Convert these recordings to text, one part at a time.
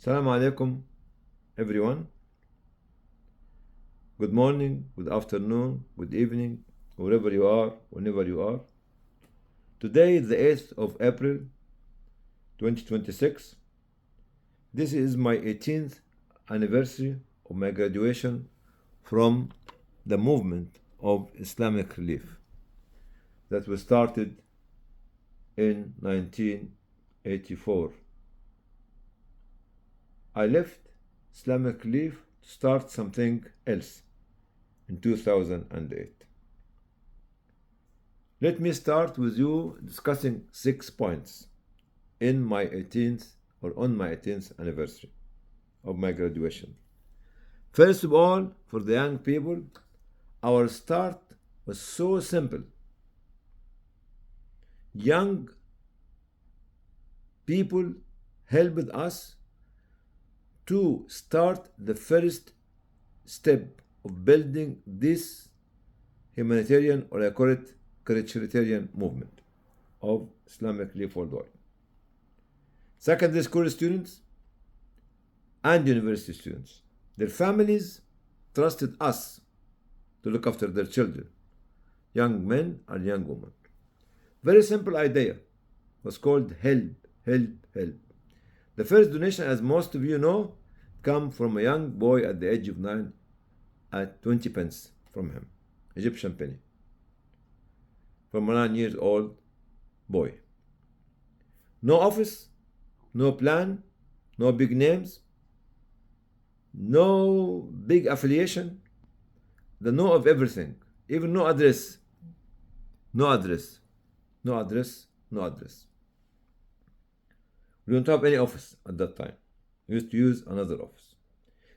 Assalamu alaikum, everyone. Good morning, good afternoon, good evening, wherever you are, whenever you are. Today is the 8th of April 2026. This is my 18th anniversary of my graduation from the movement of Islamic Relief that was started in 1984. I left Islamic Relief to start something else in 2008. Let me start with you discussing 6 points in my 18th or on my 18th anniversary of my graduation. First of all, for the young people, our start was so simple. Young people helped us to start the first step of building this humanitarian, or I call it humanitarian movement of Islamic Relief Worldwide. Secondary school students and university students, their families trusted us to look after their children, young men and young women. Very simple idea was called help, help, help. The first donation, as most of you know, came from a young boy at the age of 9 at 20 pence from him, Egyptian penny, from a 9 years old boy. No office, no plan, no big names, no big affiliation, the no of everything, even no address, no address, no address, no address. We don't have any office at that time. We used to use another office.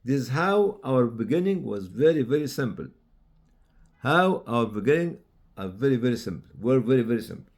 This is how our beginning was very, very simple. How our beginning are very, very simple. Were very, very simple.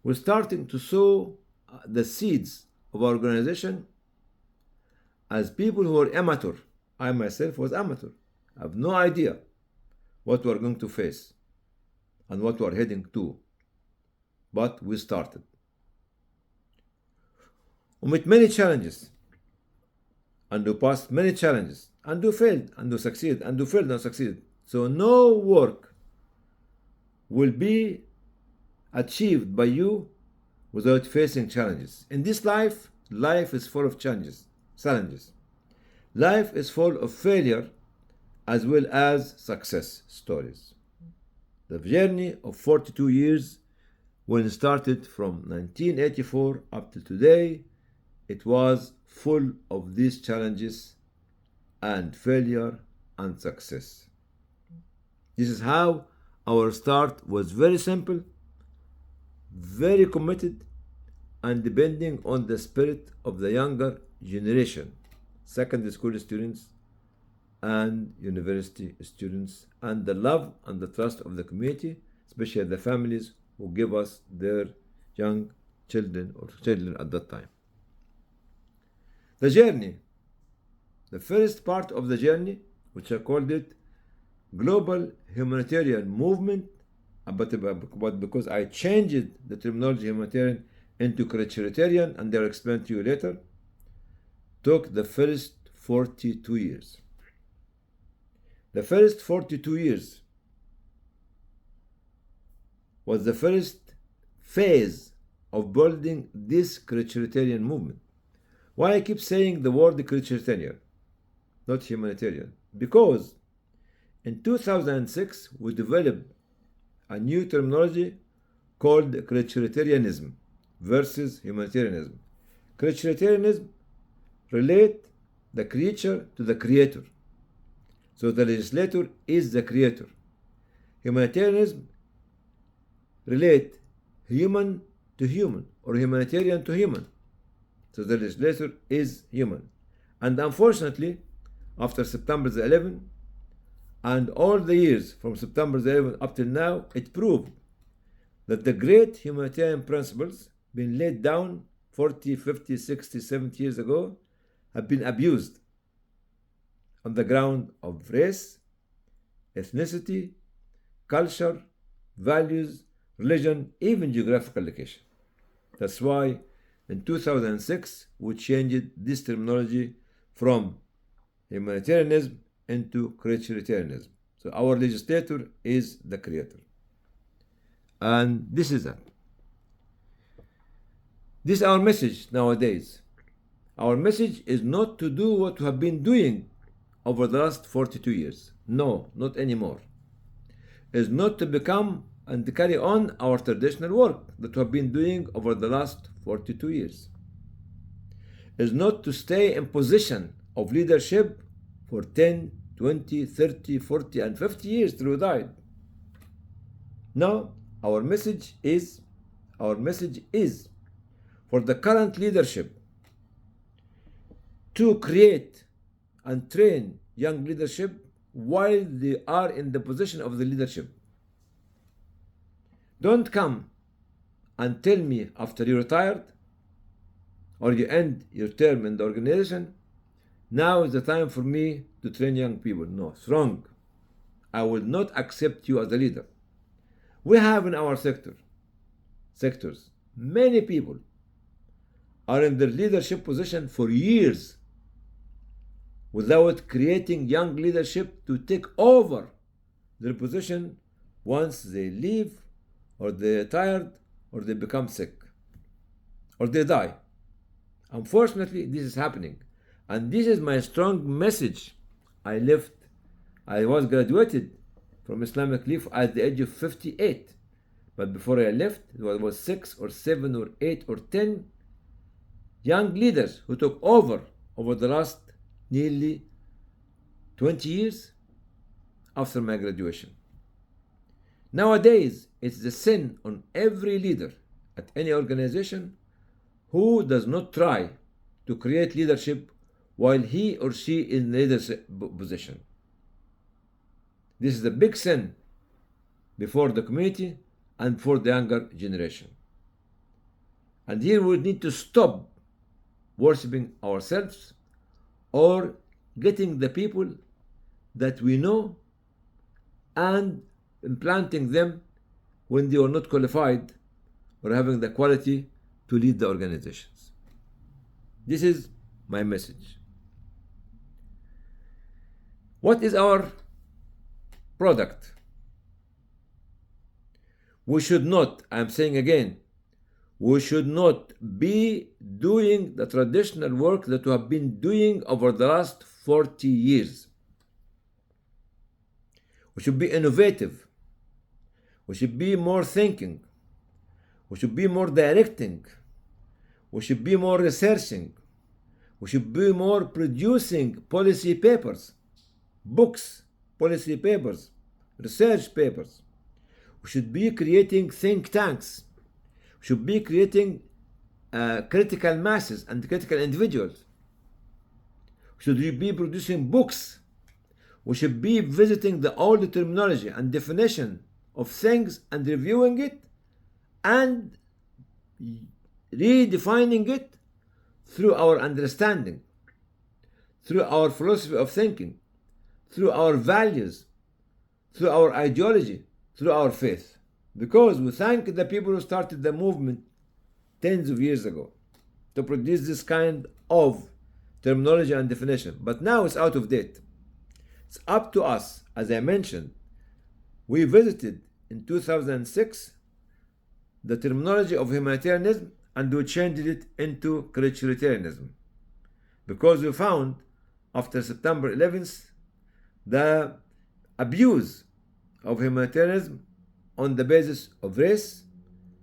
We're starting to sow the seeds of our organization as people who are amateur. I myself was amateur. I have no idea what we're going to face and what we're heading to. But we started. We met many challenges, and we passed many challenges, and we failed, and we succeeded, and we failed and succeeded. So no work will be achieved by you without facing challenges. In this life, life is full of challenges. Life is full of failure as well as success stories. The journey of 42 years, when it started from 1984 up to today, it was full of these challenges and failure and success. This is how our start was very simple, very committed, and depending on the spirit of the younger generation, secondary school students and university students, and the love and the trust of the community, especially the families who give us their young children or children at that time. The journey, the first part of the journey, which I called it Global Humanitarian Movement, but because I changed the terminology humanitarian into humanitarian, and I'll explain to you later, took the first 42 years. The first 42 years was the first phase of building this humanitarian movement. Why I keep saying the word humanitarian, not humanitarian? Because in 2006 we developed a new terminology called humanitarianism versus humanitarianism. Humanitarianism relate the creature to the creator. So the legislator is the creator. Humanitarianism relate human to human, or humanitarian to human. So the legislator is human. And unfortunately, after September the 11th, and all the years from September the 11th up till now, it proved that the great humanitarian principles been laid down 40, 50, 60, 70 years ago have been abused on the ground of race, ethnicity, culture, values, religion, even geographical location. That's why in 2006, we changed this terminology from humanitarianism into creationism. So our legislator is the creator. And this is that. This is our message nowadays. Our message is not to do what we have been doing over the last 42 years. No, not anymore. Is not to become and to carry on our traditional work that we have been doing over the last 42 years. Is not to stay in position of leadership for 10, 20, 30, 40, and 50 years till we died. No, our message is for the current leadership to create and train young leadership while they are in the position of the leadership. Don't come and tell me after you retired or you end your term in the organization, now is the time for me to train young people. No, it's wrong. I will not accept you as a leader. We have in our sectors, many people are in their leadership position for years without creating young leadership to take over their position once they leave or they're tired or they become sick or they die. Unfortunately, this is happening. And this is my strong message. I was graduated from Islamic Relief at the age of 58. But before I left, there was 6 or 7 or 8 or 10 young leaders who took over the last nearly 20 years after my graduation. Nowadays, it's the sin on every leader at any organization who does not try to create leadership while he or she is in leadership position. This is a big sin before the community and for the younger generation. And here we need to stop worshipping ourselves or getting the people that we know and implanting them when they are not qualified or having the quality to lead the organizations. This is my message. What is our product? We should not, I'm saying again, we should not be doing the traditional work that we have been doing over the last 40 years. We should be innovative. We should be more thinking. We should be more directing. We should be more researching. We should be more producing policy papers, books, policy papers, research papers. We should be creating think tanks. We should be creating critical masses and critical individuals. We should be producing books. We should be visiting the old terminology and definition of things and reviewing it and redefining it through our understanding, through our philosophy of thinking, through our values, through our ideology, through our faith. Because we thank the people who started the movement tens of years ago to produce this kind of terminology and definition. But now it's out of date. It's up to us. As I mentioned, we visited in 2006 the terminology of humanitarianism and we changed it into creationism. Because we found after September 11th the abuse of humanitarianism on the basis of race,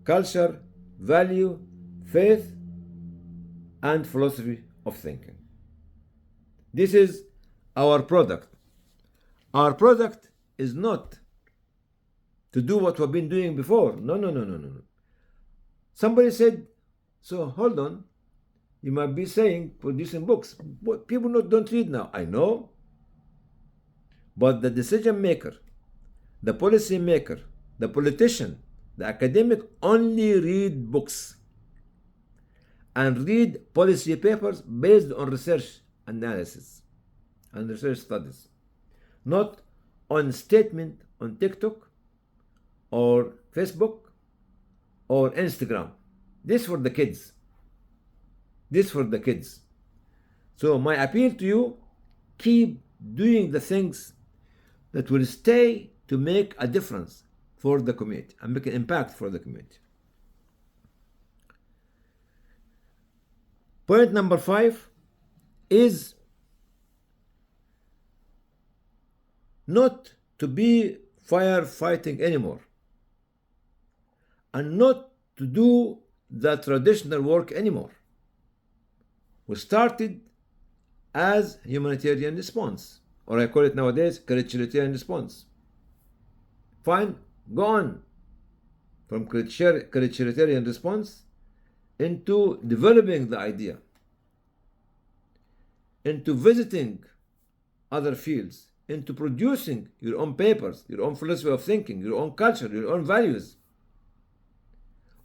culture, value, faith, and philosophy of thinking. This is our product. Our product is not to do what we've been doing before. No. Somebody said, so hold on, you might be saying producing books. But people don't read now. I know. But the decision maker, the policy maker, the politician, the academic only read books and read policy papers based on research analysis and research studies, not on statement on TikTok or Facebook or Instagram. This for the kids. This for the kids. So my appeal to you, keep doing the things that will stay to make a difference for the community and make an impact for the community. Point number 5 is not to be firefighting anymore and not to do the traditional work anymore. We started as humanitarian response, or I call it nowadays humanitarian response. Fine, go on from humanitarian response into developing the idea, into visiting other fields, into producing your own papers, your own philosophy of thinking, your own culture, your own values,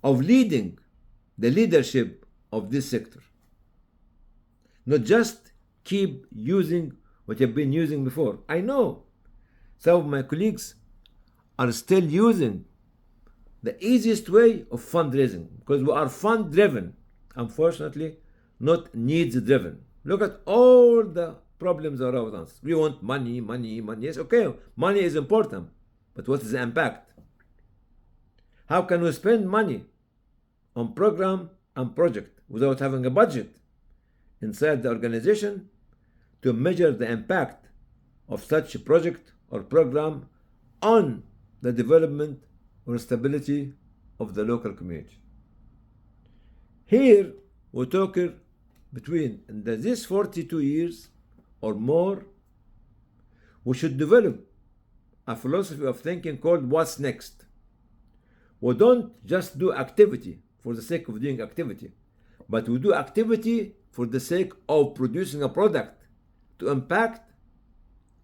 of leading the leadership of this sector. Not just keep using what you've been using before. I know some of my colleagues are still using the easiest way of fundraising because we are fund driven, unfortunately, not needs driven. Look at all the problems around us. We want money, money, money. Yes, okay, money is important, but what is the impact? How can we spend money on program and project without having a budget inside the organization to measure the impact of such a project or program on the development or stability of the local community? Here we're talking between these 42 years or more, we should develop a philosophy of thinking called what's next. We don't just do activity for the sake of doing activity, but we do activity for the sake of producing a product to impact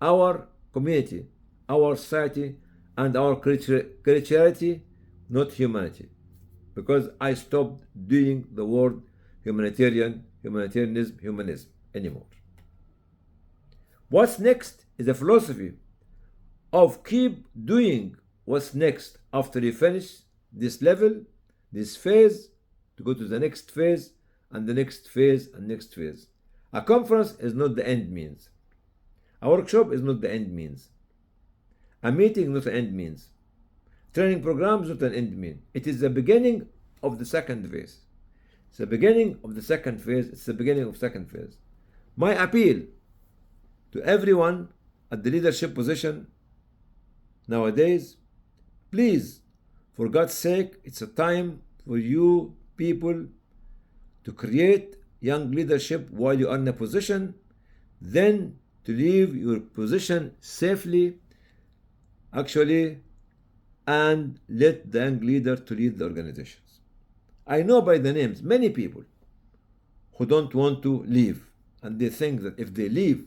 our community, our society, and our culturality, not humanity. Because I stopped doing the word humanitarianism, humanism anymore. What's next is a philosophy of keep doing what's next after you finish this level, this phase, to go to the next phase, and the next phase, and next phase. A conference is not the end means. A workshop is not the end means. A meeting is not an end means. Training program is not an end mean. It is the beginning of the second phase. It's the beginning of the second phase. It's the beginning of second phase. My appeal to everyone at the leadership position nowadays, please, for God's sake, it's a time for you people to create young leadership while you are in a position, then to leave your position safely, actually, and let the young leader to lead the organizations. I know by the names many people who don't want to leave, and they think that if they leave,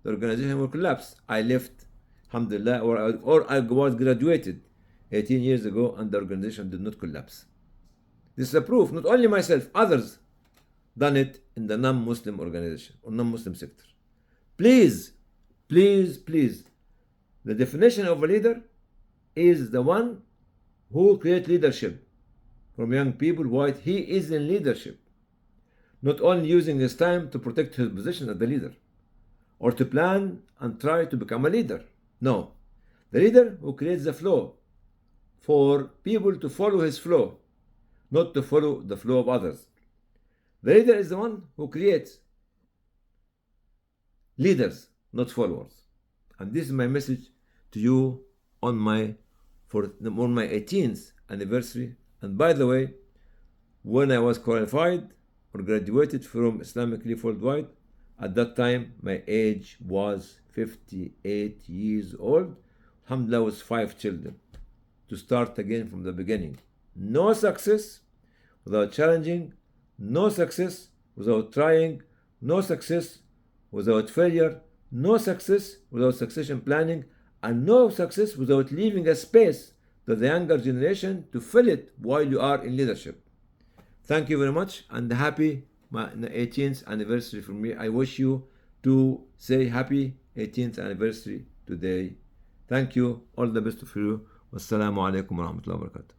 the organization will collapse. I left, alhamdulillah, or I was graduated 18 years ago, and the organization did not collapse. This is a proof, not only myself, others done it in the non-Muslim organization or non-Muslim sector. Please, please, please, the definition of a leader is the one who creates leadership from young people while he is in leadership, not only using his time to protect his position as the leader or to plan and try to become a leader. No, the leader who creates the flow for people to follow his flow, not to follow the flow of others. The leader is the one who creates leaders, not followers. And this is my message to you on my 18th anniversary. And by the way, when I was qualified or graduated from Islamic Relief Worldwide, at that time my age was 58 years old. Alhamdulillah, was 5 children. To start again from the beginning. No success without challenging, no success without trying, no success without failure, no success without succession planning, and no success without leaving a space to the younger generation to fill it while you are in leadership. Thank you very much, and happy 18th anniversary from me. I wish you to say happy 18th anniversary today. Thank you. All the best for you. Wassalamu alaikum wa rahmatullahi wa barakatuh.